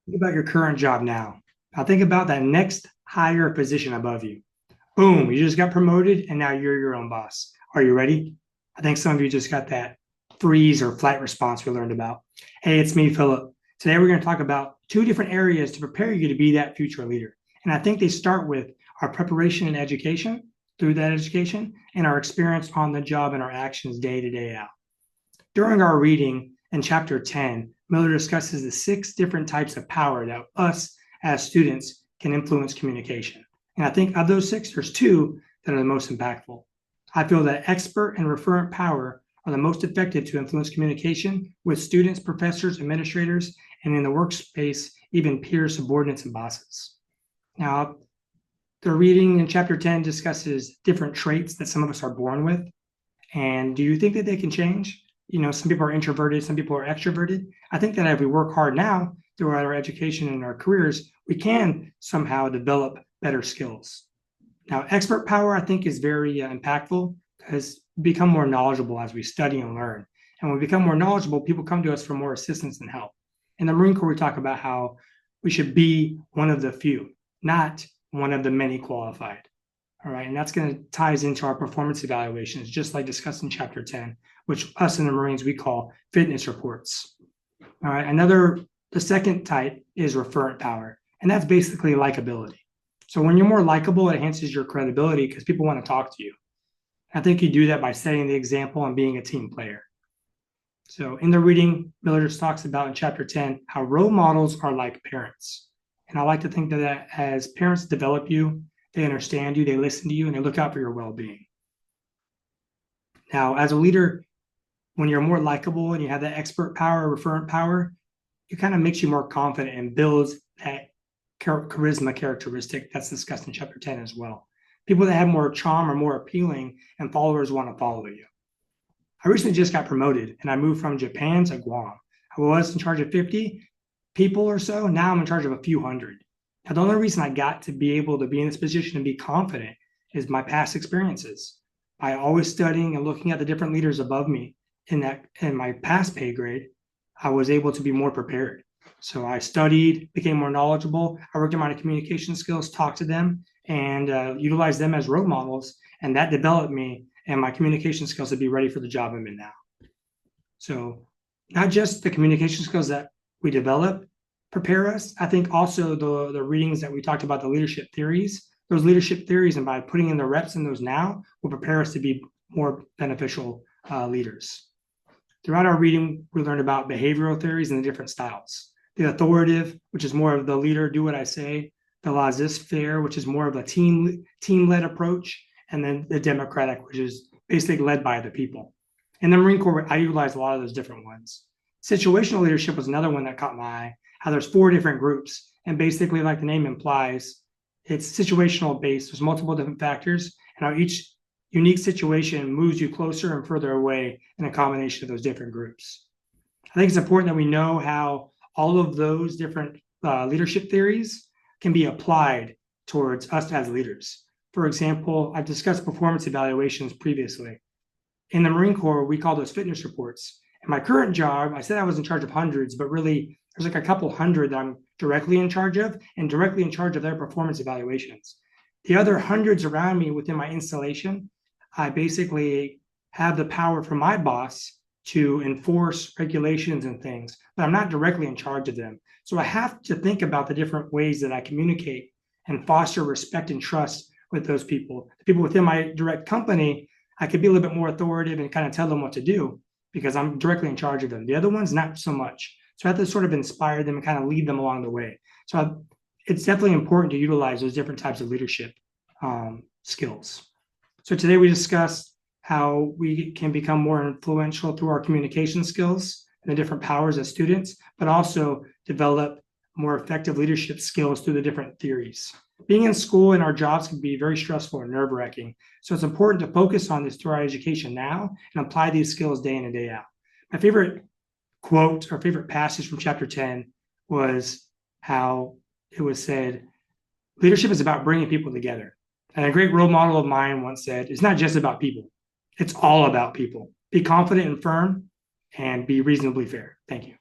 Think about your current job now. Now think about that next higher position above you. Boom, you just got promoted and now you're your own boss. Are you ready? I think some of you just got that freeze or flight response we learned about. Hey, it's me, Philip. Today we're going to talk about two different areas to prepare you to be that future leader. And I think they start with our preparation and education, through that education, and our experience on the job and our actions day to day out. During our reading in chapter 10, Miller discusses the 6 different types of power that us as students can influence communication. And I think of those 6, there's 2 that are the most impactful. I feel that expert and referent power are the most effective to influence communication with students, professors, administrators, and in the workspace, even peers, subordinates, and bosses. Now, the reading in chapter 10 discusses different traits that some of us are born with. And do you think that they can change? Some people are introverted, some people are extroverted. I think that if we work hard now throughout our education and our careers, we can somehow develop better skills. Now, expert power, I think, is very impactful because we become more knowledgeable as we study and learn. And when we become more knowledgeable, people come to us for more assistance and help. In the Marine Corps, we talk about how we should be one of the few, not one of the many qualified. All right, and that's going to ties into our performance evaluations, just like discussed in chapter 10, which us in the Marines, we call fitness reports. All right, the second type is referent power, and that's basically likability. So when you're more likable, it enhances your credibility because people want to talk to you. I think you do that by setting the example and being a team player. So in the reading, Miller just talks about in chapter 10 how role models are like parents. And I like to think that as parents develop you, they understand you, they listen to you, and they look out for your well-being. Now, as a leader, when you're more likable and you have that expert power, referent power, it kind of makes you more confident and builds that charisma characteristic that's discussed in chapter 10 as well. People that have more charm are more appealing and followers want to follow you. I recently just got promoted and I moved from Japan to Guam. I was in charge of 50 people or so. Now I'm in charge of a few hundred. Now, the only reason I got to be able to be in this position and be confident is my past experiences. By always studying and looking at the different leaders above me in my past pay grade, I was able to be more prepared. So I studied, became more knowledgeable. I worked on my communication skills, talked to them, and utilized them as role models. And that developed me and my communication skills to be ready for the job I'm in now. So not just the communication skills that we develop prepare us. I think also the readings that we talked about, the leadership theories, those leadership theories, and by putting in the reps in those now, will prepare us to be more beneficial leaders. Throughout our reading, we learned about behavioral theories and the different styles. The authoritative, which is more of the leader, do what I say. The laissez-faire, which is more of a team-led approach. And then the democratic, which is basically led by the people. In the Marine Corps, I utilized a lot of those different ones. Situational leadership was another one that caught my eye, how there's 4 different groups. And basically, like the name implies, it's situational based. There's multiple different factors, and how each unique situation moves you closer and further away in a combination of those different groups. I think it's important that we know how all of those different leadership theories can be applied towards us as leaders. For example, I've discussed performance evaluations previously. In the Marine Corps, we call those fitness reports. In my current job, I said I was in charge of hundreds, but really there's like a couple hundred that I'm directly in charge of and directly in charge of their performance evaluations. The other hundreds around me within my installation, I basically have the power from my boss to enforce regulations and things, but I'm not directly in charge of them. So I have to think about the different ways that I communicate and foster respect and trust with those people. The people within my direct company, I could be a little bit more authoritative and kind of tell them what to do because I'm directly in charge of them. The other ones, not so much. So I have to sort of inspire them and kind of lead them along the way. So it's definitely important to utilize those different types of leadership skills. So today we discussed how we can become more influential through our communication skills and the different powers as students, but also develop more effective leadership skills through the different theories. Being in school and our jobs can be very stressful and nerve-wracking. So it's important to focus on this through our education now and apply these skills day in and day out. My favorite quote or favorite passage from chapter 10 was how it was said, leadership is about bringing people together. And a great role model of mine once said, it's not just about people. It's all about people. Be confident and firm and be reasonably fair. Thank you.